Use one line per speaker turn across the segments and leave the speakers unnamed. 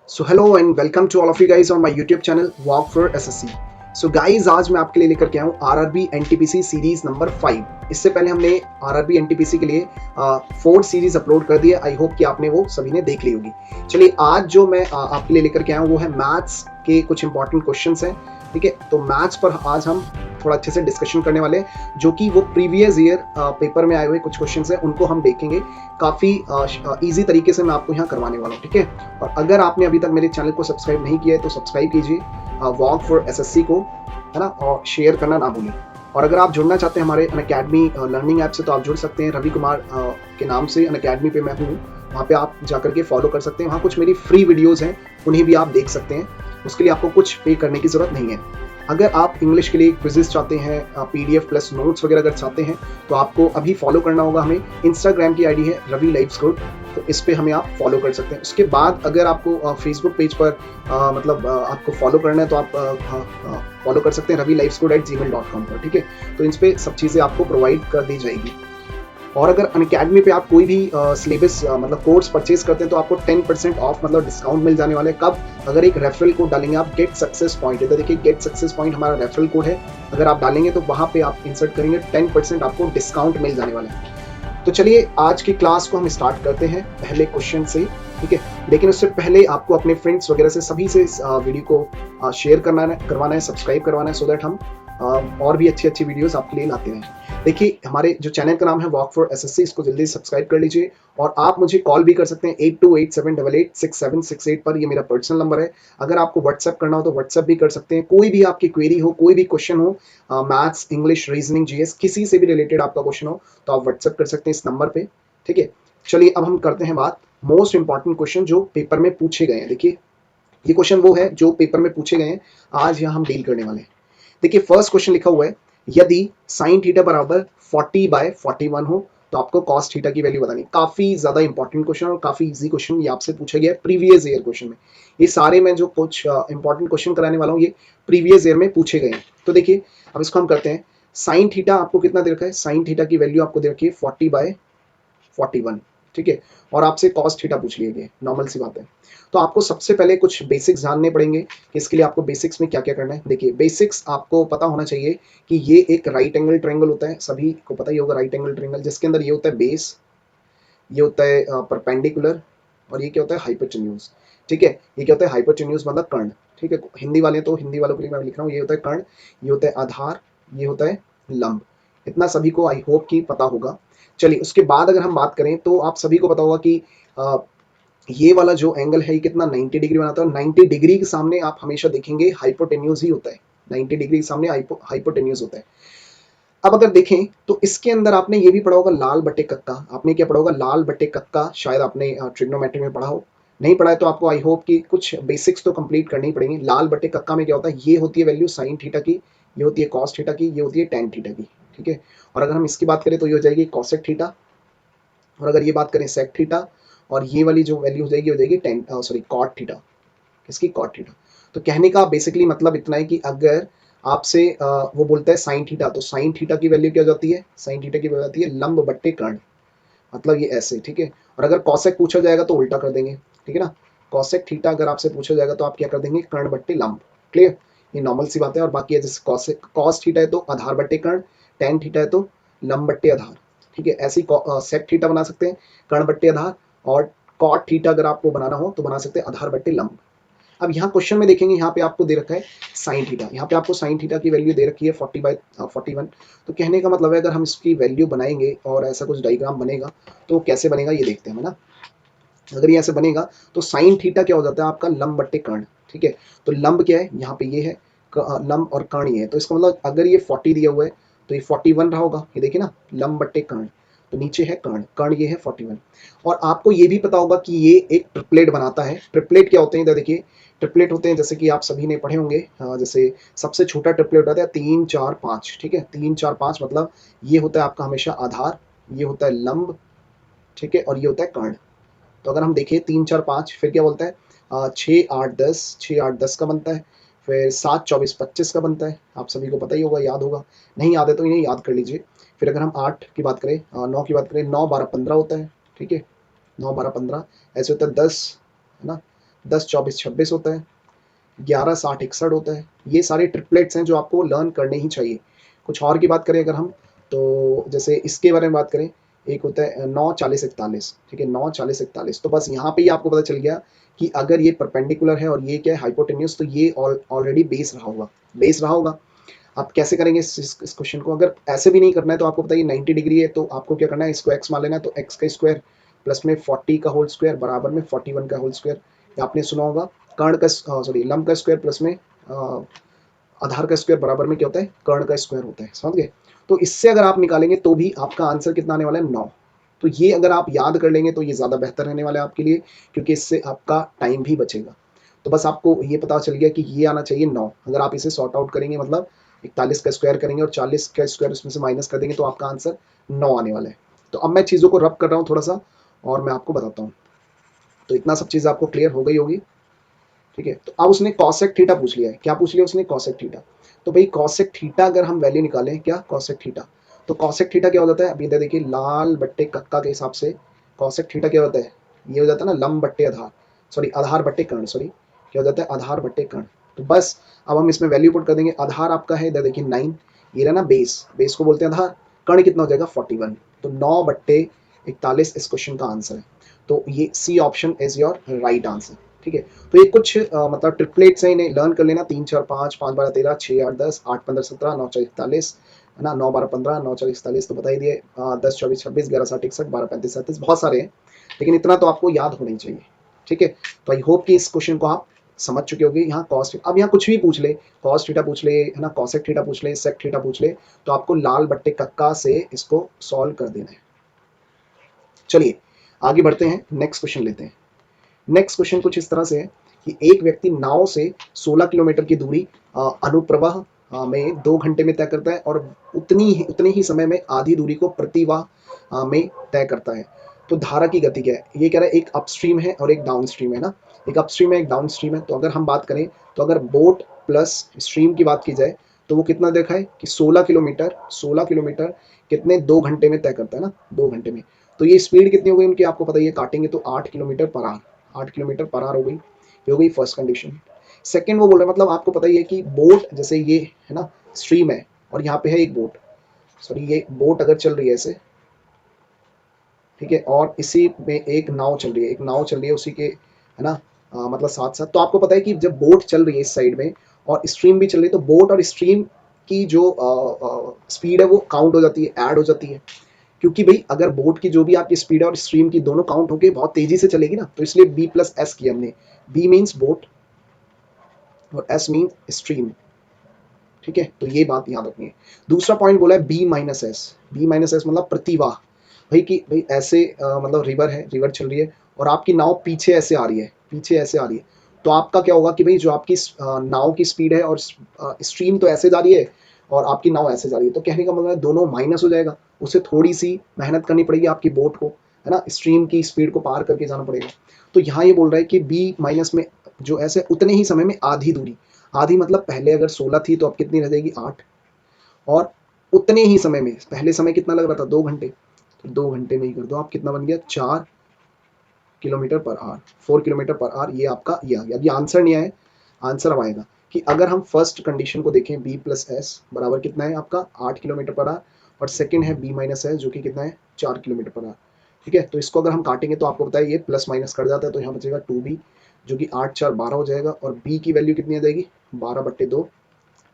So hello and welcome to all of you guys on my YouTube channel walk for SSC. So guys आज मैं आपके लिए लेकर के आया हूँ आरआरबी एनटीपीसी सीरीज नंबर 5। इससे पहले हमने आरआरबी एनटीपीसी के लिए 4 सीरीज अपलोड कर दी है। आई होप कि आपने वो सभी ने देख ली होगी। चलिए आज जो मैं आपके लिए लेकर के आया हूँ वो है मैथ्स के कुछ इंपॉर्टेंट क्वेश्चंस हैं। ठीक है, तो मैथ्स पर आज हम थोड़ा अच्छे से डिस्कशन करने वाले हैं, जो कि वो प्रीवियस ईयर पेपर में आए हुए कुछ क्वेश्चंस हैं उनको हम देखेंगे। काफ़ी ईजी तरीके से मैं आपको यहाँ करवाने वाला हूँ। ठीक है, और अगर आपने अभी तक मेरे चैनल को सब्सक्राइब नहीं किया है तो सब्सक्राइब कीजिए वॉक फॉर एसएससी को, है ना, और शेयर करना ना भूलिए। और अगर आप जुड़ना चाहते हैं हमारे अनअकैडमी लर्निंग ऐप से तो आप जुड़ सकते हैं। रवि कुमार के नाम से अनअकैडमी पे मैं हूँ, वहाँ पे आप जाकर के फॉलो कर सकते हैं। वहाँ कुछ मेरी फ्री वीडियोज़ हैं, उन्हें भी आप देख सकते हैं। उसके लिए आपको कुछ पे करने की ज़रूरत नहीं है। अगर आप इंग्लिश के लिए क्विजेस चाहते हैं, पीडीएफ प्लस नोट्स वगैरह अगर चाहते हैं तो आपको अभी फॉलो करना होगा हमें। इंस्टाग्राम की आईडी है रवि लाइव्स गुड, तो इस पे हमें आप फॉलो कर सकते हैं। उसके बाद अगर आपको फेसबुक पेज पर आपको फॉलो करना है तो आप फॉलो कर सकते हैं ravilivesgood@gmail.com पर। ठीक है, तो इन पे सब चीज़ें आपको प्रोवाइड कर दी जाएगी। और अगर अनअकैडमी पे आप कोई भी सिलेबस मतलब कोर्स परचेज करते हैं तो आपको 10% ऑफ मतलब डिस्काउंट मिल जाने वाला है। कब? अगर एक रेफरल कोड डालेंगे आप, गेट सक्सेस पॉइंट है, तो देखिए गेट सक्सेस पॉइंट हमारा रेफरल कोड है। अगर आप डालेंगे तो वहाँ पे आप इंसर्ट करेंगे 10% आपको डिस्काउंट मिल जाने वाला है। तो चलिए आज की क्लास को हम स्टार्ट करते हैं पहले क्वेश्चन से। ठीक है, लेकिन उससे पहले आपको अपने फ्रेंड्स वगैरह से सभी से इस वीडियो को शेयर करवाना है, सब्सक्राइब करवाना है, सो दैट हम और भी अच्छी अच्छी वीडियोस आपके लिए लाते हैं। देखिए हमारे जो चैनल का नाम है वॉक फॉर एसएससी, इसको जल्दी से सब्सक्राइब कर लीजिए। और आप मुझे कॉल भी कर सकते हैं 8287886768 पर, ये मेरा पर्सनल नंबर है। अगर आपको व्हाट्सएप करना हो तो व्हाट्सएप भी कर सकते हैं। कोई भी आपकी क्वेरी हो, कोई भी क्वेश्चन हो, मैथ्स, इंग्लिश, रीजनिंग, जीएस, किसी से भी रिलेटेड आपका क्वेश्चन हो तो आप व्हाट्सएप कर सकते हैं इस नंबर पे। ठीक है, चलिए अब हम करते हैं बात मोस्ट इंपॉर्टेंट क्वेश्चन जो पेपर में पूछे गए हैं। देखिए ये क्वेश्चन वो है जो पेपर में पूछे गए हैं, आज यहाँ हम डील करने वाले हैं। देखिए फर्स्ट क्वेश्चन लिखा हुआ है, यदि साइन थीटा बराबर 40/41 हो तो आपको कॉस थीटा की वैल्यू बतानी। काफी ज्यादा इंपॉर्टेंट क्वेश्चन और काफी इजी क्वेश्चन ये आपसे पूछा गया है प्रीवियस ईयर क्वेश्चन में। ये सारे मैं जो कुछ इंपॉर्टेंट क्वेश्चन कराने वाला हूँ ये प्रीवियस ईयर में पूछे गए हैं। तो देखिए अब इसको हम करते हैं। साइन थीटा आपको कितना दे रखा है? साइन थीटा की वैल्यू आपको दे रखी है 40/41। ठीक है, और आपसे कॉस थीटा पूछ लिया गया, नॉर्मल सी बात है। तो आपको सबसे पहले कुछ बेसिक्स जानने पड़ेंगे कि इसके लिए आपको बेसिक्स में क्या क्या करना है। देखिए बेसिक्स आपको पता होना चाहिए कि ये एक राइट एंगल ट्रायंगल होता है, सभी को पता ही होगा राइट एंगल ट्रायंगल, जिसके अंदर ये होता है बेस, ये होता है परपेंडिकुलर, और ये क्या होता है? हाइपोटेन्यूज। ठीक है, ये क्या होता है? हाइपोटेन्यूज मतलब कर्ण। ठीक है, हिंदी वाले तो हिंदी वालों के लिए मैं लिख रहा हूँ, ये होता है कर्ण, ये होता है आधार, ये होता है लंब। इतना सभी को आई होप कि पता होगा। चलिए उसके बाद अगर हम बात करें तो आप सभी को पता होगा कि ये वाला जो एंगल है ये कितना 90 डिग्री बनाता है। 90 डिग्री के सामने आप हमेशा देखेंगे हाइपोटेन्यूज ही होता है। 90 डिग्री के सामने हाइपोटेन्यूज होता है। अब अगर देखें तो इसके अंदर आपने ये भी पढ़ा होगा लाल बटे कक्का। आपने क्या पढ़ा होगा? लाल बटे कक्का। शायद आपने ट्रिग्नोमेट्री में पढ़ा हो, नहीं पढ़ा है तो आपको आई होप कि कुछ बेसिक्स तो कंप्लीट करनी ही पड़ेंगे। लाल बटे कक्का में क्या होता है? ये होती है वैल्यू साइन थीटा की, ये होती है कॉस थीटा की, ये होती है टेन थीटा की। ठीक है, और अगर हम इसकी बात करें तो ये हो जाएगी कॉसेक थीटा, और अगर ये बात करें सेक थीटा, और ये वाली जो वैल्यू हो जाएगी टेन सॉरी कॉट थीटा। किसकी? Cot theta. तो कहने का बेसिकली मतलब इतना है कि अगर आपसे वो बोलता है साइन थीटा, तो साइन थीटा की वैल्यू क्या हो जाती है? साइन थीटा की वैल्यू आती है लंब बट्टे कर्ण, मतलब ये ऐसे। ठीक है, और अगर कॉसेक पूछा जाएगा तो उल्टा कर देंगे। ठीक है ना, कॉसेक थीटा अगर आपसे पूछा जाएगा तो आप क्या कर देंगे? कर्ण बट्टे लंब। क्लियर, ये नॉर्मल सी बात है। और बाकी है जैसे कॉसेक कॉस थीटा है तो आधार बट्टे कर्ण, टेन थीटा है तो लंब बट्टे आधार। ठीक है, ऐसी सेक थीटा बना सकते हैं कर्ण बट्टे आधार, और कॉट थीटा अगर आपको बनाना हो तो बना सकते हैं आधार बट्टे लंब। अब यहाँ क्वेश्चन में देखेंगे, यहाँ पे आपको दे रखा है साइन थीटा, यहाँ पे आपको साइन थीटा की वैल्यू दे रखी है 40/41। तो कहने का मतलब है अगर हम इसकी वैल्यू बनाएंगे और ऐसा कुछ डायग्राम बनेगा तो कैसे बनेगा ये देखते हैं, है ना। अगर ये ऐसे बनेगा तो साइन थीटा क्या हो जाता है? आपका लंब बट्टे कर्ण। ठीक है, तो लंब क्या है? यहाँ पे ये है लंब, और कर्ण ये है। तो इसका मतलब अगर ये 40 दिया हुआ है तो ये 41 रहा होगा। ये देखिए ना, लंब बट्टे कर्ण, तो नीचे है कर्ण, कर्ण ये है 41। और आपको ये भी पता होगा कि ये एक ट्रिपलेट बनाता है। ट्रिपलेट क्या होते हैं? इधर देखिए, ट्रिपलेट होते हैं जैसे कि आप सभी ने पढ़े होंगे, जैसे सबसे छोटा ट्रिपलेट होता है 3 4 5। ठीक है, 3 4 5 मतलब ये होता है आपका हमेशा आधार, ये होता है लंब, ठीक है, और ये होता है कर्ण। तो अगर हम देखें 3 4 5, फिर क्या बोलता है? 6 8 10, 6 8 10 का बनता है, फिर 7 24 25 का बनता है। आप सभी को पता ही होगा, याद होगा, नहीं याद है तो इन्हें याद कर लीजिए। फिर अगर हम 8 की बात करें, 9 की बात करें, 9 12 15 होता है। ठीक है, 9 12 15 ऐसे होता है। 10, है ना, 10 24 26 होता है, 11 60 61 होता है। ये सारे ट्रिपलेट्स हैं जो आपको लर्न करने ही चाहिए। कुछ और की बात करें अगर हम, तो जैसे इसके बारे में बात करें, एक होता है 9 40 41, ठीक है, 9 40 41। तो बस यहाँ पे ही आपको पता चल गया कि अगर ये परपेंडिकुलर है और ये क्या है हाइपोटेन्यूज, तो ये ऑलरेडी बेस रहा होगा, बेस रहा होगा। आप कैसे करेंगे इस क्वेश्चन को? अगर ऐसे भी नहीं करना है तो आपको बताइए 90 डिग्री है, तो आपको क्या करना है, इसको x मान लेना है, तो x का स्क्वायर प्लस में 40 का होल स्क्वायर बराबर में 41 का होल स्क्वायर। आपने सुना होगा कर्ण का सॉरी लंब का स्क्वायर प्लस में आधार का स्क्वायर बराबर में क्या होता है, कर्ण का स्क्वायर होता है, समझ गए? तो इससे अगर आप निकालेंगे तो भी आपका आंसर कितना आने वाला है, 9। तो ये अगर आप याद कर लेंगे तो ये ज़्यादा बेहतर रहने वाला है आपके लिए, क्योंकि इससे आपका टाइम भी बचेगा। तो बस आपको ये पता चल गया कि ये आना चाहिए 9। अगर आप इसे सॉर्ट आउट करेंगे, मतलब 41 का स्क्वायर करेंगे और 40 का स्क्वायर उसमें से माइनस कर देंगे, तो आपका आंसर 9 आने वाला है। तो अब मैं चीज़ों को रब कर रहा हूँ थोड़ा सा और मैं आपको बताता हूँ। तो इतना सब चीज़ आपको क्लियर हो गई होगी, ठीक है। तो अब उसने कॉसेक थीटा पूछ लिया है। क्या पूछ लिया उसने? Cosec theta. तो भाई कॉसेक थीटा अगर हम वैल्यू निकालें, क्या कॉसेक थीटा, तो कॉसेक थीटा क्या हो जाता है? अभी इधर देखिए लाल बट्टे कक्का के हिसाब से कॉसेक थीटा क्या होता है, ये हो जाता है ना लंब बट्टे आधार, सॉरी आधार बट्टे कर्ण, सॉरी क्या हो जाता है, आधार बट्टे कर्ण। तो बस अब हम इसमें वैल्यू पुट कर देंगे। आधार आपका है इधर देखिए 9, ये रहा ना बेस, बेस को बोलते हैं आधार, कर्ण कितना हो जाएगा 41। तो 9 बट्टे 41 इस क्वेश्चन का आंसर है। तो ये C option is your right answer, ठीक है। तो ये कुछ मतलब ट्रिपलेट्स हैं, इन्हें लर्न कर लेना। 3 4 5 5 12 13 6 8 10 8 15 17 9 4 41 है ना, 9 12 15 9 4 41 तो बता ही दिए। 10 24 26 11 60 61 12 35 37 बहुत सारे हैं, लेकिन इतना तो आपको याद होना ही चाहिए, ठीक है। तो आई होप कि इस क्वेश्चन को आप समझ चुके होंगे। यहाँ कॉस, अब यहाँ कुछ भी पूछ ले, कॉस थीटा पूछ ले है ना, कॉसेक थीटा पूछ ले, सेक थीटा पूछ ले, तो आपको लाल बट्टे कक्का से इसको सॉल्व कर देना है। चलिए आगे बढ़ते हैं, नेक्स्ट क्वेश्चन लेते हैं। नेक्स्ट क्वेश्चन कुछ इस तरह से है कि एक व्यक्ति नाव से 16 किलोमीटर की दूरी अनुप्रवाह में 2 घंटे में तय करता है और उतने ही समय में आधी दूरी को प्रतिवाह में तय करता है। तो धारा की गति क्या है? ये कह रहा है एक अपस्ट्रीम है और एक डाउनस्ट्रीम है ना, एक अपस्ट्रीम है एक डाउनस्ट्रीम है। तो अगर हम बात करें, तो अगर बोट प्लस स्ट्रीम की बात की जाए, तो वो कितना देखा है कि 16 किलोमीटर कितने 2 घंटे में तय करता है ना, 2 घंटे में। तो ये स्पीड कितनी हो गई उनकी आपको पता ही है, काटेंगे तो 8 kilometre per hour, 8 kilometre per hour हो गई, ये हो गई फर्स्ट कंडीशन। सेकंड वो बोल रहे हैं, मतलब आपको पता ही है कि बोट जैसे ये है ना स्ट्रीम है और यहाँ पे है एक बोट, सॉरी ये बोट अगर चल रही है ऐसे, ठीक है, और इसी में एक नाव चल रही है, एक नाव चल रही है उसी के है ना मतलब साथ साथ। तो आपको पता है कि जब बोट चल रही है इस साइड में और स्ट्रीम भी चल रही है, तो बोट और स्ट्रीम की जो स्पीड है वो काउंट हो जाती है, ऐड हो जाती है। क्योंकि भाई अगर बोट की जो भी आपकी स्पीड है और स्ट्रीम की दोनों काउंट होकर बहुत तेजी से चलेगी ना, तो इसलिए बी प्लस एस किया हमने। बी मीन्स बोट और एस मीन स्ट्रीम, ठीक है। तो ये बात याद रखनी है। दूसरा पॉइंट बोला है B minus S, B minus S मतलब प्रतिवाह। भाई कि भाई ऐसे मतलब रिवर है, रिवर चल रही है और आपकी नाव पीछे ऐसे आ रही है, पीछे ऐसे आ रही है। तो आपका क्या होगा कि भाई जो आपकी नाव की स्पीड है और स्ट्रीम तो ऐसे जा रही है और आपकी नाव ऐसे जा रही है, तो कहने का मतलब है दोनों माइनस हो जाएगा। उसे थोड़ी सी मेहनत करनी पड़ेगी आपकी बोट को, है ना, स्ट्रीम की स्पीड को पार करके जाना पड़ेगा। तो यहाँ ये बोल रहा है कि बी माइनस में जो ऐसे उतने ही समय में आधी दूरी, आधी मतलब पहले अगर 16 थी तो अब कितनी रह जाएगी 8, और उतने ही समय में, पहले समय कितना लग रहा था 2 घंटे, तो 2 घंटे में ही कर दो आप, कितना बन गया 4 kilometre per hour, 4 kilometre per hour. ये आपका ये आ गया। अभी आंसर नहीं आया, आंसर अब आएगा कि अगर हम फर्स्ट कंडीशन को देखें बी प्लस एस बराबर कितना है आपका 8 किलोमीटर पर आवर, और सेकंड है बी माइनस एस जो कि कितना है 4 किलोमीटर पर आवर, ठीक है। तो इसको अगर हम काटेंगे तो आपको बताया ये प्लस माइनस कर जाता है, तो यहाँ बचेगा 2b जो कि 8 4 12 हो जाएगा, और b की वैल्यू कितनी आ जाएगी 12/2,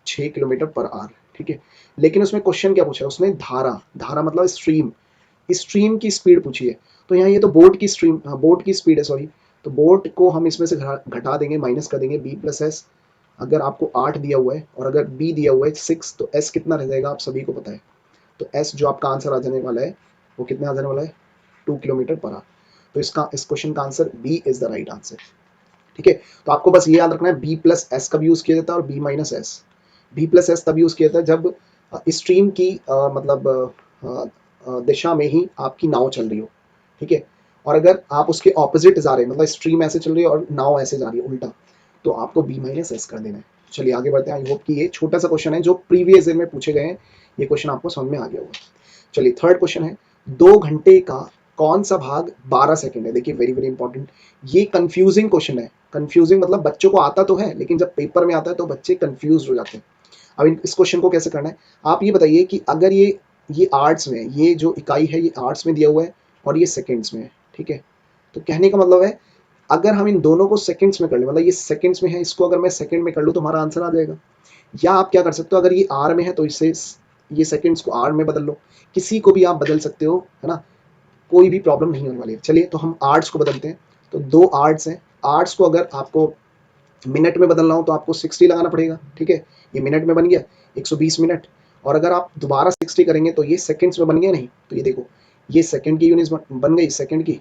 6 किलोमीटर पर आवर, ठीक है। लेकिन उसमें क्वेश्चन क्या पूछा है उसने, धारा, धारा मतलब स्ट्रीम, स्ट्रीम की स्पीड पूछी है। तो यहाँ ये तो बोट की स्ट्रीम, बोट की स्पीड है सॉरी, तो बोट को हम इसमें से घटा देंगे, माइनस कर देंगे। बी प्लस एस अगर आपको 8 दिया हुआ है और अगर बी दिया हुआ है 6, तो एस कितना रह जाएगा आप सभी को पता है। तो एस जो आपका आंसर आ जाने वाला है वो कितना आ जाने वाला है 2 किलोमीटर पर आवर। तो इसका इस क्वेश्चन का answer B is the right answer, ठीक है। तो आपको बस ये याद रखना है बी प्लस एस कब यूज किया जाता है और B minus S. B plus S तब यूज किया जाता है जब स्ट्रीम की मतलब दिशा में ही आपकी नाव चल रही हो, ठीक है। और अगर आप उसके ऑपोजिट जा रहे हैं, मतलब स्ट्रीम ऐसे चल रही है और नाव ऐसे जा रही है उल्टा, तो आपको बी माइनस एस कर देना है। चलिए आगे बढ़ते हैं। आई होप कि ये छोटा सा क्वेश्चन है जो प्रीवियस ईयर में पूछे गए हैं, ये क्वेश्चन आपको समझ में आ गया होगा। चलिए थर्ड क्वेश्चन है, 2 घंटे का कौन सा भाग 12 सेकंड है? देखिए वेरी वेरी इंपॉर्टेंट, ये कंफ्यूजिंग क्वेश्चन है, कंफ्यूजिंग मतलब बच्चों को आता तो है, लेकिन जब पेपर में आता है तो बच्चे कंफ्यूज हो जाते हैं। अब इस क्वेश्चन को कैसे करना है, आप ये बताइए कि अगर ये आर्ट्स में, ये जो इकाई है ये आर्ट्स में दिया हुआ है और ये सेकेंड्स में है, ठीक है। तो कहने का मतलब है अगर हम इन दोनों को सेकंड्स में कर लें, मतलब ये सेकंड्स में है, इसको अगर मैं सेकंड में कर लूँ तो हमारा आंसर आ जाएगा। या आप क्या कर सकते हो, अगर ये आर में है तो इससे ये सेकंड्स को आर में बदल लो, किसी को भी आप बदल सकते हो, है ना, कोई भी प्रॉब्लम नहीं होने वाली है। चलिए तो हम आर्ट्स को बदलते हैं। तो दो आर्ट्स हैं, आर्ट्स को अगर आपको मिनट में बदलना हो तो आपको 60 लगाना पड़ेगा, ठीक है। ये मिनट में बन गया 120 मिनट, और अगर आप दोबारा 60 करेंगे तो ये सेकंड्स में बन गया नहीं। तो ये देखो, ये सेकंड की यूनिट बन गई सेकंड की,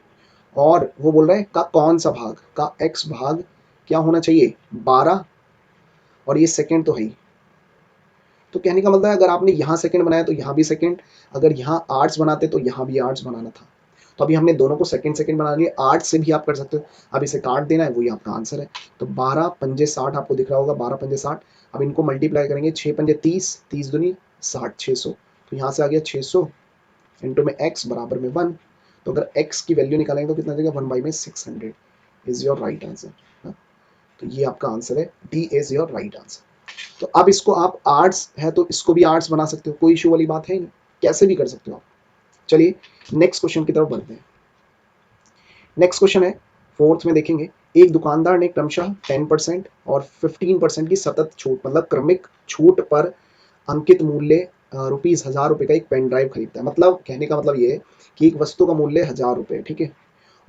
और वो बोल रहा है का कौन सा भाग, का एक्स भाग क्या होना चाहिए 12, और ये सेकंड तो है ही। तो कहने का मतलब है अगर आपने यहाँ सेकंड बनाया तो यहाँ भी सेकंड, अगर यहाँ आर्ट्स बनाते तो यहाँ भी आर्ट्स बनाना था। तो अभी हमने दोनों को सेकंड सेकंड बना लिया, आर्ट्स से भी आप कर सकते हो। अब इसे काट देना है, वही आपका आंसर है। तो 12 पंजे 60 आपको दिख रहा होगा, 12 पंजे 60। अब इनको मल्टीप्लाई करेंगे, 6 पंजे 30, 30 दूनी 60, 600। तो यहाँ से आ गया 600 इंटू में एक्स बराबर में 1। तो अगर एक्स की वैल्यू निकालेंगे तो कितना देगा, 1/600 इज योर राइट आंसर। तो ये आपका आंसर है, D is your right answer. तो अब इसको आप आर्ट्स है तो इसको भी आर्ट्स बना सकते हो, कोई इशू वाली बात है नहीं, कैसे भी कर सकते हो आप। चलिए नेक्स्ट क्वेश्चन की तरफ बढ़ते हैं। नेक्स्ट क्वेश्चन है फोर्थ में, देखेंगे एक दुकानदार ने क्रमशः 10% और 15% की सतत छूट, मतलब क्रमिक छूट पर अंकित मूल्य ₹1000 का एक पेन ड्राइव खरीदता है। मतलब कहने का मतलब ये है कि एक वस्तु का मूल्य ₹1000, ठीक है,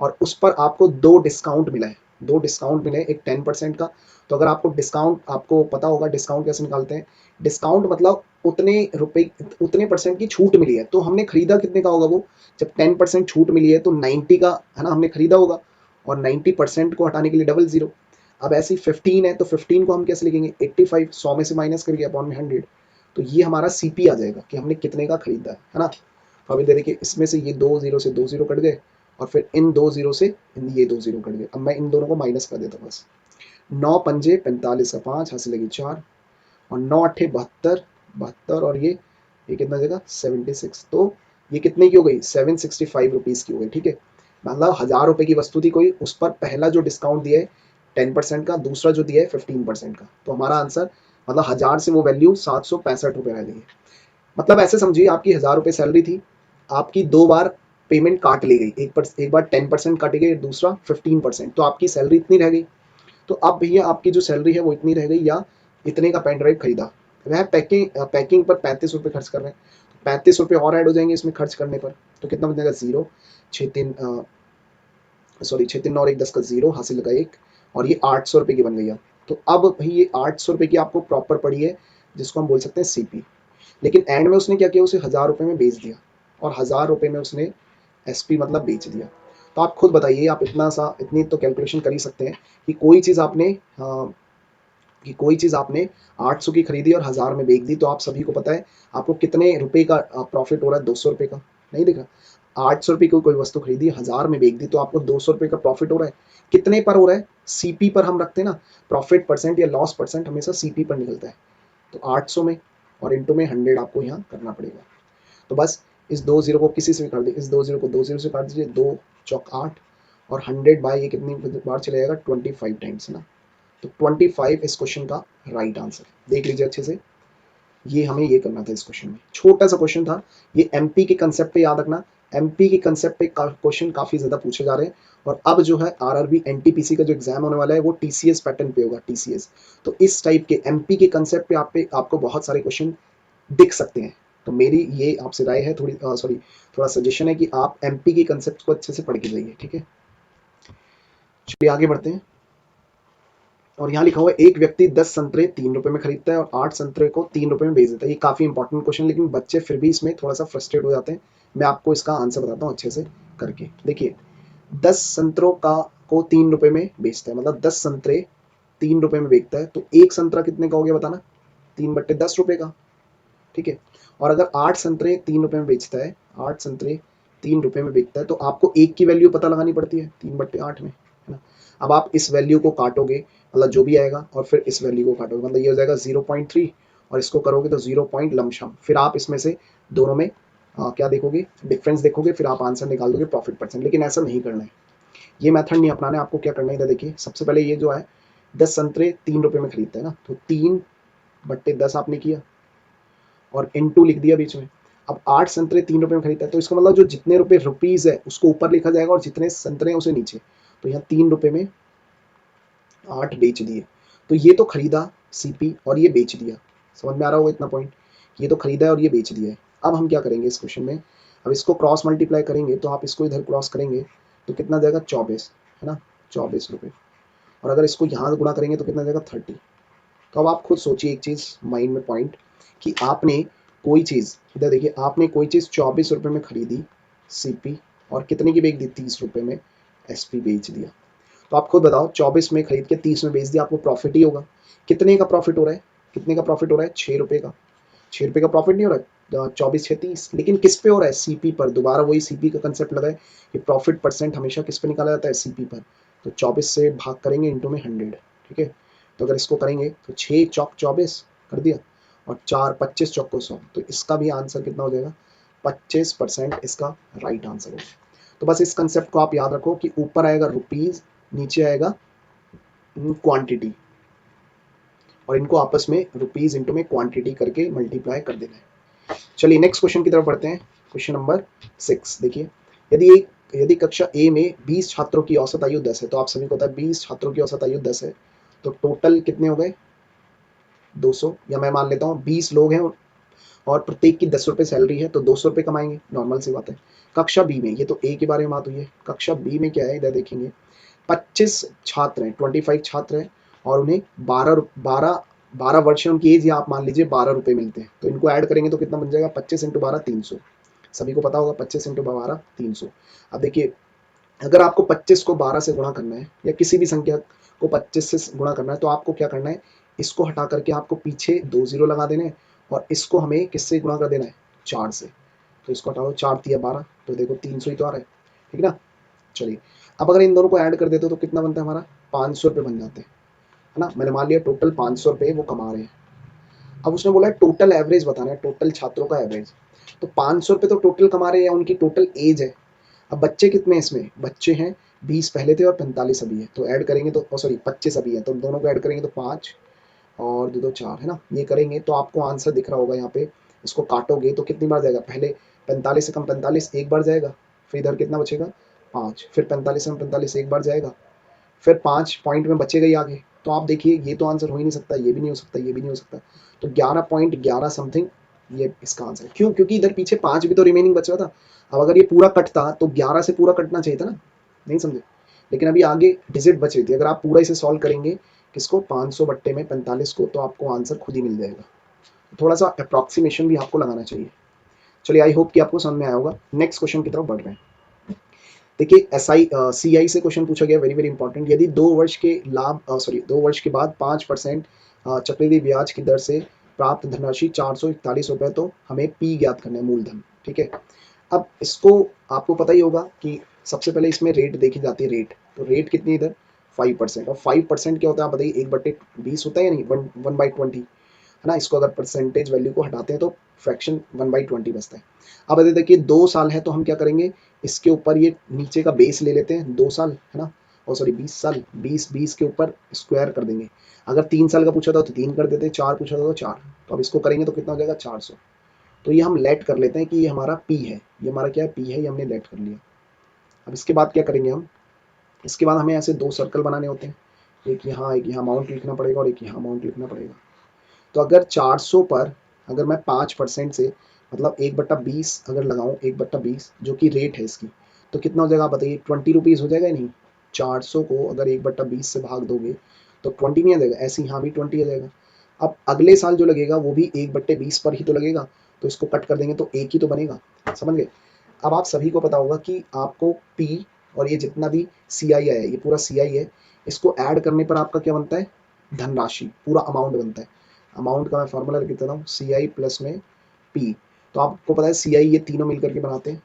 और उस पर आपको दो डिस्काउंट मिला है, दो डिस्काउंट मिले, एक 10% का। तो अगर आपको डिस्काउंट, आपको पता होगा डिस्काउंट कैसे निकालते हैं, डिस्काउंट मतलब उतने रुपए, उतने परसेंट की छूट मिली है। तो हमने खरीदा कितने का होगा वो, जब 10% छूट मिली है तो 90 का, है ना, हमने खरीदा होगा, और 90% को हटाने के लिए डबल जीरो। अब ऐसी 15 है तो 15 को हम कैसे लिखेंगे, 85, 100 में से माइनस करके अपॉन में 100। तो ये हमारा सीपी आ जाएगा कि हमने कितने का खरीदा है ना। तो अभी देखिए इसमें से ये 2 जीरो से 2 जीरो कट गए, और फिर इन 2 जीरो से ये 2 जीरो कट गए। अब मैं इन दोनों को माइनस कर देता हूँ बस। 9 पंजे 45 का 5, हासिल लगी 4, और 9 अट्ठे 72, 72, और ये कितना देगा 76। तो ये कितने की हो गई, 765 रुपीज़ की हो गई, ठीक है। मतलब ₹1000 की वस्तु थी कोई, उस पर पहला जो डिस्काउंट दिया है 10% का, दूसरा जो दिया है 15% का। तो हमारा आंसर, मतलब 1000 से वो वैल्यू 765 रुपये रह गई है। मतलब ऐसे समझिए आपकी ₹1000 सैलरी थी, आपकी दो बार पेमेंट काट ली गई, एक बार 10% काटी गई, दूसरा 15%, तो आपकी सैलरी इतनी रह गई। तो अब भैया आपकी जो सैलरी है वो इतनी रह गई, या इतने का पेन ड्राइव खरीदा, वह पैकिंग पर 35 रुपये खर्च कर रहे हैं, 35 रुपये और ऐड हो जाएंगे इसमें खर्च करने पर। तो कितना बनेगा, जीरो, छः तीन सॉरी 6 3 9 1 10 का जीरो, हासिल लगा 1, और ये 800 रुपये की बन गई। अब तो अब भाई ये 800 रुपये की आपको प्रॉपर पड़ी है, जिसको हम बोल सकते हैं सीपी। लेकिन एंड में उसने क्या किया, उसे ₹1000 में बेच दिया, और ₹1000 में उसने एसपी मतलब बेच दिया। तो आप खुद बताइए, आप इतनी तो कैलकुलेशन कर ही सकते हैं कि कोई चीज़ आपने, कोई चीज़ आपने 800 की खरीदी और 1000 में बेच दी, तो आप सभी को पता है आपको कितने रुपए का प्रॉफिट हो रहा है, 200 रुपये का। नहीं दिख रहा, 800 रुपये की कोई वस्तु खरीदी 1000 में बेच दी तो आपको 200 रुपये का प्रॉफिट हो रहा है। कितने पर हो रहा है, सीपी पर हम रखते हैं ना, प्रॉफिट परसेंट या लॉस परसेंट हमेशा सीपी पर निकलता है। तो 800 में और इंटू में 100 आपको यहाँ करना पड़ेगा। तो बस इस 2 जीरो को किसी से भी काट दीजिए, इस 2 जीरो को 2 जीरो से काट दीजिए, 2 चौक 8, और 100 बाय ये कितनी बार चला जाएगा, 25 टाइम्स, है ना। तो 25 इस क्वेश्चन का राइट आंसर। देख लीजिए अच्छे से, ये हमें ये करना था इस क्वेश्चन में, छोटा सा क्वेश्चन था। ये एमपी के कंसेप्ट पे याद रखना, एमपी के कंसेप्ट पे क्वेश्चन काफी ज्यादा पूछे जा रहे हैं। और अब जो है आरआरबी एनटीपीसी का जो एग्जाम होने वाला है वो टीसीएस पैटर्न पे होगा, टीसीएस। तो इस टाइप के एमपी के कंसेप्ट पे आपको बहुत सारे क्वेश्चन दिख सकते हैं। तो मेरी ये आपसे राय है, थोड़ा सजेशन है कि आप एमपी के कंसेप्ट को अच्छे से पढ़ के जाइए, ठीक है। चलिए आगे बढ़ते हैं। और यहाँ लिखा हुआ है एक व्यक्ति 10 संतरे 3 रुपए में खरीदता है और 8 संतरे को 3 रुपए में बेच देता है। ये काफी इंपॉर्टेंट क्वेश्चन, लेकिन बच्चे फिर भी इसमें थोड़ा सा फ्रस्ट्रेट हो जाते हैं। मैं आपको इसका आंसर बताता हूँ अच्छे से करके। देखिए 10 संतरों को 3 रुपए में बेचता है, मतलब 10 संतरे 3 रुपए में बेचता है, तो एक संतरा कितने का हो गया बताना, 3/10 रुपए का, ठीक है। और अगर 8 संतरे 3 रुपए में बेचता है, 8 संतरे 3 रुपए में बेचता है, तो आपको एक की वैल्यू पता लगानी पड़ती है 3/8 में, है ना। अब आप इस वैल्यू को काटोगे, मतलब जो भी आएगा, और फिर इस वैल्यू को काटोगे, मतलब ये हो जाएगा 0.3, और इसको करोगे तो 0 पॉइंट लमशम। फिर आप इसमें से दोनों में क्या देखोगे, डिफरेंस देखोगे, फिर आप आंसर निकाल दोगे प्रॉफिट परसेंट। लेकिन ऐसा नहीं करना है, ये मेथड नहीं अपनाना है आपको। क्या करना है इधर देखिए, सबसे पहले ये जो है 10 संतरे 3 रुपए में खरीदते हैं ना, तो 3/10 आपने किया और इनटू लिख दिया बीच में। अब 8 संतरे 3 रुपए में खरीदता है, तो इसका मतलब जो जितने रुपए रुपीज है उसको ऊपर लिखा जाएगा और जितने संतरे हैं उसे नीचे। तो यहाँ 3 रुपए में 8 बेच दिए, तो ये तो खरीदा सीपी और ये बेच दिया। समझ में आ रहा होगा इतना पॉइंट, ये तो खरीदा है और ये बेच दिया है। अब हम क्या करेंगे इस क्वेश्चन में, अब इसको क्रॉस मल्टीप्लाई करेंगे, तो आप इसको इधर क्रॉस करेंगे तो कितना जाएगा 24, है ना, 24 रुपये। और अगर इसको यहाँ गुणा करेंगे तो कितना जाएगा 30। तो अब आप खुद सोचिए एक चीज़ माइंड में पॉइंट, कि आपने कोई चीज़, इधर देखिए, आपने कोई चीज़ 24 रुपये में खरीदी सीपी और कितने की बेच दी, 30 रुपये में एसपी बेच दिया। तो आप खुद बताओ, 24 में खरीद के 30 में बेच दिया, आपको प्रॉफिट ही होगा। कितने का प्रॉफिट हो रहा है, कितने का प्रॉफिट हो रहा है, 6 रुपये का। 6 रुपये का प्रॉफिट नहीं हो रहा है, 24 6 30, लेकिन किस पे हो रहा है, सीपी पर। दोबारा वही सीपी का कंसेप्ट लगा है कि प्रॉफिट परसेंट हमेशा किस पे निकाला जाता है, सीपी पर। तो 24 से भाग करेंगे इंटू में 100, ठीक है। तो अगर इसको करेंगे तो 6 चौक 24 कर दिया और 4 25 चौक को 100, तो इसका भी आंसर कितना हो जाएगा, 25% इसका राइट आंसर होगा। तो बस इस कंसेप्ट को आप याद रखो कि ऊपर आएगा रुपीज, नीचे आएगा क्वांटिटी, और इनको आपस में रुपीज इंटू में क्वांटिटी करके मल्टीप्लाई कर देना है। चलिए नेक्स्ट क्वेश्चन की तरफ बढ़ते हैं। क्वेश्चन नंबर 6 देखिए, यदि कक्षा ए में 20 छात्रों की औसत आयु 10 है, तो आप सभी को पता है 20 छात्रों की औसत आयु 10 है, तो टोटल कितने हो गए 200, या मैं मान लेता हूँ 20 लोग हैं और प्रत्येक की 10 रुपये सैलरी है, तो 200 रुपये कमाएंगे, नॉर्मल सी बात है। कक्षा बी में, ये तो ए के बारे में बात हुई है, कक्षा बी में क्या है इधर देखेंगे, 25 छात्र हैं, 25 छात्र हैं और उन्हें 12 वर्ष है उनकी एज, या आप मान लीजिए 12 रुपये मिलते हैं। तो इनको ऐड करेंगे तो कितना बन जाएगा, 25 इंटू 12 300। सभी को पता होगा 25 इंटू 12 300। अब देखिए, अगर आपको 25 को 12 से गुणा करना है या किसी भी संख्या को 25 से गुणा करना है, तो आपको क्या करना है, इसको हटा करके आपको पीछे 2 जीरो लगा देने हैं और इसको हमें किससे गुणा कर देना है, 4 से। तो इसको हटाओ, 4 तिया 12, तो देखो 300 ही तो आ रहा है, ठीक ना। चलिए, अब अगर इन दोनों को ऐड कर देते हो तो कितना बनता है हमारा, 500 रुपये बन जाते हैं, है ना। मैंने मान लिया टोटल 500 रुपये वो कमा रहे हैं। अब उसने बोला है टोटल एवरेज बताना है, टोटल छात्रों का एवरेज। तो 500 रुपये तो टोटल कमा रहे हैं, उनकी टोटल एज है। अब बच्चे कितने हैं इसमें, बच्चे हैं 20 पहले थे और 45 अभी है, तो ऐड करेंगे तो सॉरी 25 अभी है, तो दोनों को ऐड करेंगे तो 5 और 2 2 4, है ना। ये करेंगे तो आपको आंसर दिख रहा होगा यहाँ पे। इसको काटोगे तो कितनी बार जाएगा, पहले 45 से कम 45 एक बार जाएगा, फिर इधर कितना बचेगा 5, फिर 45 से कम 45 एक बार जाएगा, फिर 5 पॉइंट में बचेगा ही आगे। तो आप देखिए ये तो आंसर हो ही नहीं सकता, ये भी नहीं हो सकता, ये भी नहीं हो सकता। तो 11.11 समथिंग ये इसका आंसर है। क्यों, क्योंकि इधर पीछे 5 भी तो रिमेनिंग बच रहा था। अब अगर ये पूरा कटता तो 11 से पूरा कटना चाहिए था ना, नहीं समझे। लेकिन अभी आगे डिजिट बच रही थी, अगर आप पूरा इसे सॉल्व करेंगे किसको, 500 बट्टे में 45 को, तो आपको आंसर खुद ही मिल जाएगा। थोड़ा सा अप्रॉक्सीमेशन भी आपको लगाना चाहिए। चलिए, आई होप कि आपको समझ में आया होगा। नेक्स्ट क्वेश्चन की तरफ बढ़ रहे हैं। देखिए CI से क्वेश्चन पूछा गया, वेरी वेरी इंपॉर्टेंट। यदि 2 वर्ष के लाभ 2 वर्ष के बाद 5% चक्रवृद्धि ब्याज की दर से प्राप्त धनराशि 441 रुपये, तो हमें पी ज्ञात करना है, मूलधन, ठीक है। अब इसको आपको पता ही होगा कि सबसे पहले इसमें रेट देखी जाती है, रेट। तो रेट कितनी इधर 5%, और 5% क्या होता है आप बताइए, 1/20 होता है या नहीं, 1/20, है ना। इसको अगर परसेंटेज वैल्यू को हटाते हैं तो फ्रैक्शन 1/20 बचता है। अब अगर देखिए 2 साल है तो हम क्या करेंगे, इसके ऊपर ये नीचे का बेस ले लेते हैं, 2 साल, है ना, और सॉरी 20 साल, 20 के ऊपर स्क्वायर कर देंगे। अगर 3 साल का पूछा था तो 3 कर देते, 4 पूछा था तो 4। तो अब इसको करेंगे तो कितना हो जाएगा 400। तो ये हम लेट कर लेते हैं कि ये हमारा पी है, ये हमारा क्या है, पी है, ये हमने लेट कर लिया। अब इसके बाद क्या करेंगे हम, इसके बाद हमें ऐसे 2 सर्कल बनाने होते हैं, एक यहाँ अमाउंट लिखना पड़ेगा और एक यहाँ अमाउंट लिखना पड़ेगा। तो अगर 400 पर अगर मैं 5% से मतलब 1/20 अगर लगाऊं, 1/20 जो कि रेट है इसकी, तो कितना हो जाएगा आप बताइए, 20 रुपीज़ हो जाएगा या नहीं। 400 को अगर 1/20 से भाग दोगे तो 20 नहीं आ जाएगा, ऐसे यहाँ भी 20 आ जाएगा। अब अगले साल जो लगेगा वो भी 1/20 पर ही तो लगेगा, तो इसको कट कर देंगे तो एक ही तो बनेगा, समझ गए। अब आप सभी को पता होगा कि आपको पी और ये जितना भी सी आई है, ये पूरा सी आई है, इसको ऐड करने पर आपका क्या बनता है, धनराशि, पूरा अमाउंट बनता है। अमाउंट का मैं फॉर्मूला लिख देता हूँ, सी आई प्लस में पी। तो आपको पता है सी आई ये तीनों मिलकर के बनाते हैं,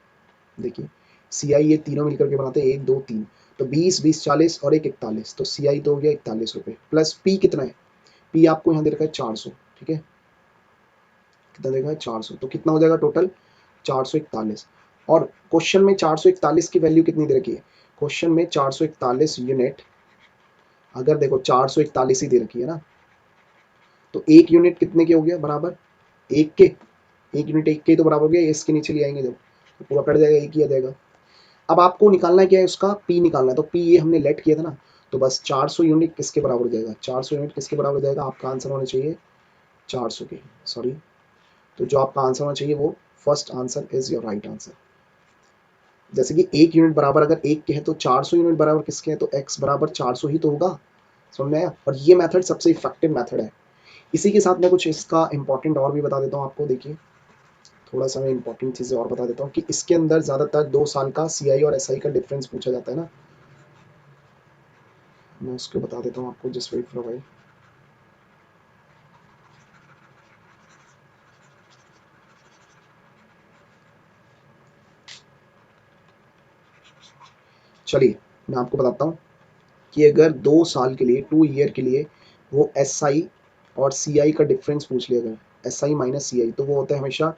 देखिए सी आई ये तीनों मिलकर के बनाते हैं, 1 2 3, तो 20 20 40 और 1 41, तो सी आई तो हो गया 41 रुपये, प्लस पी कितना है, पी आपको यहाँ दे रखा है 400, ठीक है, कितना देखा है 400, तो कितना हो जाएगा टोटल 441। और क्वेश्चन में 441 की वैल्यू कितनी दे रखी है, क्वेश्चन में 441 यूनिट, अगर देखो 441 ही दे रखी है ना, तो एक यूनिट कितने के हो गया बराबर, एक के, एक यूनिट एक के तो बराबर हो गया, इसके नीचे ले आएंगे जब तो पूरा कट जाएगा, एक ही आ जाएगा। अब आपको निकालना क्या है, उसका पी निकालना है, तो पी ये हमने लेट किया था ना, तो बस 400 यूनिट किसके बराबर हो जाएगा, 400 यूनिट किसके बराबर हो जाएगा, आपका आंसर होना चाहिए 400 के, सॉरी, तो जो आपका आंसर होना चाहिए वो first answer is your right answer. जैसे कि एक यूनिट बराबर अगर एक के है तो 400 यूनिट बराबर किसके हैं, तो x बराबर 400 ही तो होगा, समझ में आया। और ये मेथड सबसे इफेक्टिव मेथड है। इसी के साथ मैं कुछ इसका इंपॉर्टेंट और भी बता देता हूँ आपको, देखिए थोड़ा सा मैं इंपॉर्टेंट चीज़ें और बता देता हूँ कि इसके अंदर ज़्यादातर 2 साल का CI और SI का डिफरेंस पूछा जाता है ना, मैं उसको बता देता हूँ आपको, जस्ट वेट फॉर भाई। चलिए मैं आपको बताता हूँ कि अगर 2 साल के लिए 2 ईयर के लिए वो SI और CI का डिफरेंस पूछ लिया, अगर SI माइनस CI, तो वो होता है हमेशा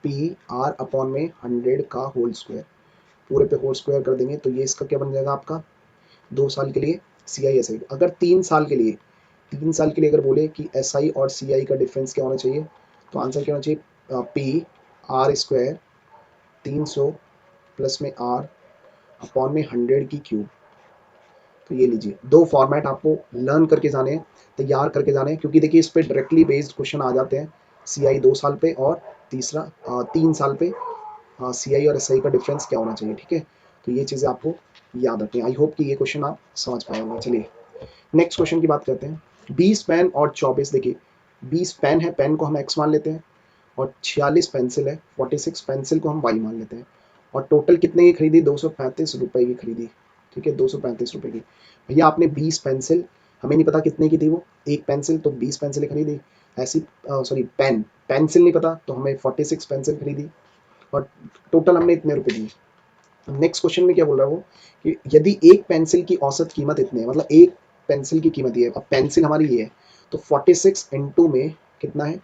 PR/100 का होल स्क्वायर, पूरे पे होल स्क्वायर कर देंगे तो ये इसका क्या बन जाएगा आपका, 2 साल के लिए CI SI। अगर 3 साल के लिए, 3 साल के लिए अगर बोले कि SI और CI का डिफरेंस क्या होना चाहिए, तो आंसर क्या होना चाहिए, PR² 300 प्लस में R/100 की क्यूब। तो ये लीजिए, दो फॉर्मेट आपको लर्न करके जाने हैं, तैयार करके जाने हैं, क्योंकि देखिए इस पे डायरेक्टली बेस्ड क्वेश्चन आ जाते हैं। CI 2 साल पे और तीसरा 3 साल पे CI और SI का डिफरेंस क्या होना चाहिए, ठीक है। तो ये चीज़ें आपको याद रखनी है। आई होप कि ये क्वेश्चन आप समझ पाएंगे। चलिए नेक्स्ट क्वेश्चन की बात करते हैं। 20 पेन और 24, देखिए 20 पेन है, पेन को हम x मान लेते हैं, और 46 पेंसिल है, 46 पेंसिल को हम y मान लेते हैं, और टोटल कितने की खरीदी, 235 रुपए की खरीदी, ठीक है, 235 रुपए की। भैया आपने 20 पेंसिल, हमें नहीं पता कितने की थी वो, एक पेंसिल, तो 20 पेंसिल खरीदी, ऐसी सॉरी पेन, पेंसिल नहीं पता तो हमें 46 पेंसिल खरीदी, और टोटल हमने इतने रुपए दिए। नेक्स्ट क्वेश्चन में क्या बोल रहा है वो, कि यदि एक पेंसिल की औसत कीमत इतनी है, मतलब एक पेंसिल की कीमत ये है, अब पेंसिल हमारी ये है, तो 46 इंटू में कितना है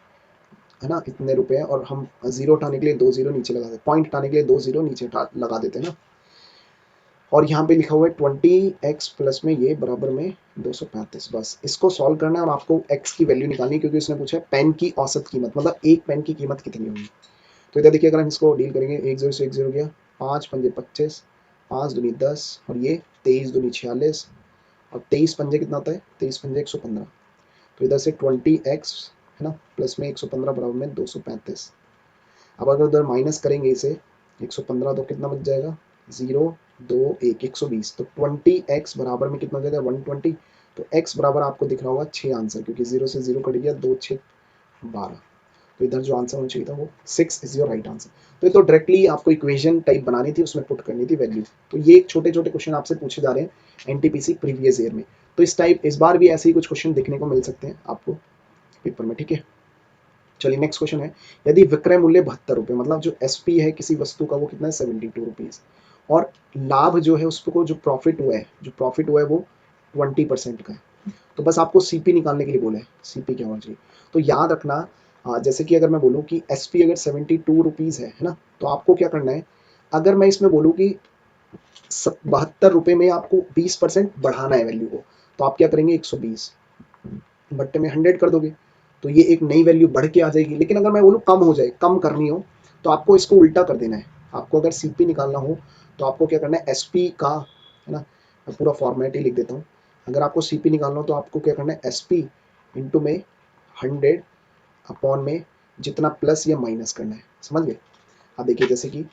ना, इतने रुपए हैं, और हम जीरो उठाने के लिए 2 जीरो नीचे लगा देते, पॉइंट उठाने के लिए 2 जीरो नीचे लगा देते हैं ना, और यहाँ पे लिखा हुआ है 20x प्लस में ये बराबर में 235। बस इसको सॉल्व करना है और आपको x की वैल्यू निकालनी है, क्योंकि उसने पूछा है पेन की औसत कीमत, मतलब एक पेन की कीमत कितनी होगी। तो इधर देखिए, अगर हम इसको डील करेंगे, 1 0 से 1 0 गया, 5 पंजे 25, 5 दूनी 10, और ये 23 दूनी 46, और 23 पंजे कितना होता है, 23 पंजे 115। तो इधर से 20x है ना प्लस में 115 बराबर में 235। अब अगर उधर माइनस करेंगे इसे 115, तो कितना बच जाएगा, 0 2 1 120, तो 20x बराबर में कितना हो जाएगा, 120। तो x बराबर आपको दिख रहा होगा 6 आंसर, क्योंकि 0 से 0 कट गया, 2 6 12। तो इधर जो आंसर होना चाहिए था वो 6 इज योर राइट आंसर। तो ये तो डायरेक्टली आपको इक्वेशन टाइप बनानी थी, उसमें पुट करनी थी वैल्यू। तो ये छोटे छोटे क्वेश्चन आपसे पूछे जा रहे हैं NTPC प्रीवियस ईयर में। तो इस बार भी ऐसे ही कुछ क्वेश्चन देखने को मिल सकते हैं आपको पेपर में, ठीक है। चलिए नेक्स्ट क्वेश्चन है, यदि विक्रय मूल्य 72 रुपये, मतलब जो SP है किसी वस्तु का वो कितना है, 72 रुपीज़, और लाभ जो है उसको, जो प्रॉफिट हुआ है, वो 20% का है। तो बस आपको CP निकालने के लिए बोला है, CP क्या होना चाहिए। तो याद रखना, जैसे कि अगर मैं बोलूँ कि SP अगर 72 रुपीज़ है ना, तो आपको क्या करना है, अगर मैं इसमें बोलूँ कि 72 रुपये में आपको 20% बढ़ाना है वैल्यू को, तो आप क्या करेंगे, 120 बट्टे में 100 कर दोगे, तो ये एक नई वैल्यू बढ़ के आ जाएगी। लेकिन अगर मैं बोलूँ कम हो जाए, कम करनी हो, तो आपको इसको उल्टा कर देना है। आपको अगर CP निकालना हो तो आपको क्या करना है, SP का, है ना, मैं पूरा फॉर्मेट ही लिख देता हूँ। अगर आपको CP निकालना हो तो आपको क्या करना है, SP इंटू में 100 अपॉन में जितना प्लस या माइनस करना है, समझ गए। अब देखिए जैसे कि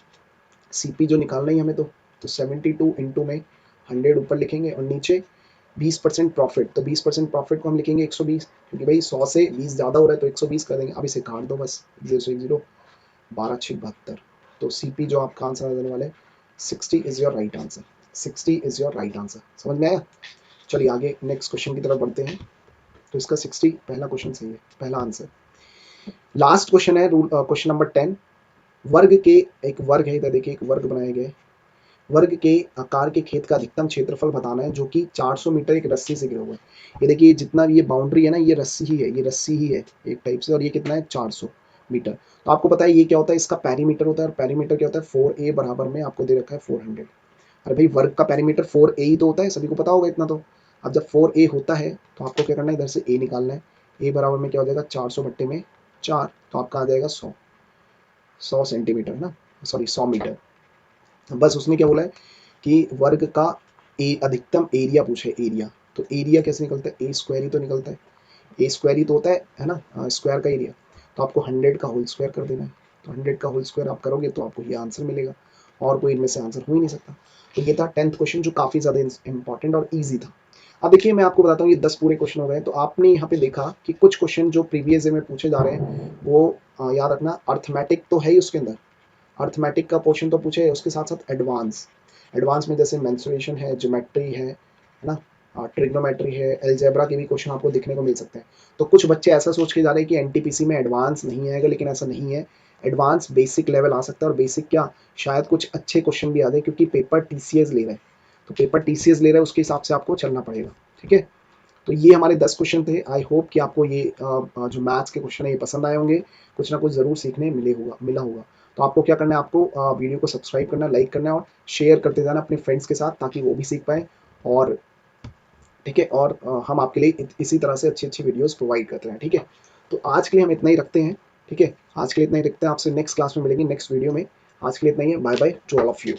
CP जो निकालना ही हमें, तो 72 इंटू में 100 ऊपर लिखेंगे, और नीचे 20% प्रॉफिट, तो 20% प्रॉफिट को हम लिखेंगे 120, क्योंकि भाई 100 से 20 ज़्यादा हो रहा है तो 120 कर देंगे। अब इसे काट दो बस, 0 से 1 0, 12 6 72। तो CP जो आपका आंसर आ जाने वाला है 60 is your right answer, 60 is your right answer, समझ में आया। चलिए आगे नेक्स्ट क्वेश्चन की तरफ बढ़ते हैं। तो इसका 60 पहला क्वेश्चन सही है, पहला आंसर। लास्ट क्वेश्चन है, क्वेश्चन नंबर 10। वर्ग के, एक वर्ग है इधर देखिए, एक वर्ग बनाया गया है, वर्ग के आकार के खेत का अधिकतम क्षेत्रफल बताना है, जो कि 400 मीटर एक रस्सी से घिरा हुआ है। ये देखिए जितना भी ये बाउंड्री है ना, ये रस्सी ही है, ये रस्सी ही है एक टाइप से, और ये कितना है, 400 मीटर। तो आपको पता है ये क्या होता है, इसका पेरीमीटर होता है, और पेरीमीटर क्या होता है, 4a बराबर में आपको दे रखा है 400। अरे भाई वर्ग का पेरीमीटर 4a ही तो होता है, सभी को पता होगा इतना तो। अब जब 4a होता है तो आपको क्या करना है, इधर से a निकालना है। a बराबर में क्या हो जाएगा 400 बट्टे में 4, तो आपका आ जाएगा 100 सेंटीमीटर ना, सॉरी 100 मीटर। बस उसने क्या बोला है कि वर्ग का अधिकतम एरिया पूछे, एरिया। तो एरिया कैसे निकलता है, ए स्क्वायर ही तो निकलता है, ए स्क्वायर ही तो होता है ना स्क्वायर का एरिया। तो आपको 100 का होल स्क्वायर कर देना है। तो 100 का होल स्क्वायर आप करोगे तो आपको ये आंसर मिलेगा, और कोई इनमें से आंसर हो ही नहीं सकता। तो ये था 10th क्वेश्चन, जो काफ़ी ज़्यादा इंपॉर्टेंट और ईजी था। अब देखिए मैं आपको बताता हूँ, ये 10 पूरे क्वेश्चन हो गए। तो आपने यहाँ पे देखा कि कुछ क्वेश्चन जो प्रीवियस ईयर में पूछे जा रहे हैं वो याद रखना, अर्थमेटिक तो है ही उसके अंदर, अर्थमेटिक का पोर्शन तो पूछे, उसके साथ साथ एडवांस, एडवांस में जैसे मेंसुरेशन है, ज्योमेट्री है ना, ट्रिग्नोमेट्री है, अलजेब्रा के भी क्वेश्चन आपको देखने को मिल सकते हैं। तो कुछ बच्चे ऐसा सोच के जा रहे हैं कि एनटीपीसी में एडवांस नहीं आएगा, लेकिन ऐसा नहीं है। एडवांस बेसिक लेवल आ सकता है, और बेसिक क्या, शायद कुछ अच्छे क्वेश्चन भी आ जाए, क्योंकि पेपर टीसीएस ले रहे हैं। तो पेपर टीसीएस ले रहे हैं, उसके हिसाब से आपको चलना पड़ेगा। ठीक है, तो ये हमारे 10 क्वेश्चन थे। आई होप कि आपको ये जो मैथ्स के क्वेश्चन है ये पसंद आए होंगे, कुछ ना कुछ ज़रूर सीखने मिला होगा। तो आपको क्या करना है, आपको वीडियो को सब्सक्राइब करना, लाइक करना है, और शेयर करते जाना अपने फ्रेंड्स के साथ, ताकि वो भी सीख पाएँ। और ठीक है, और हम आपके लिए इसी तरह से अच्छी अच्छी वीडियोस प्रोवाइड करते हैं। ठीक है, तो आज के लिए हम इतना ही रखते हैं। ठीक है, आज के लिए इतना ही रखते हैं, आपसे नेक्स्ट क्लास में मिलेंगे, नेक्स्ट वीडियो में। आज के लिए इतना ही है, bye bye to all of you.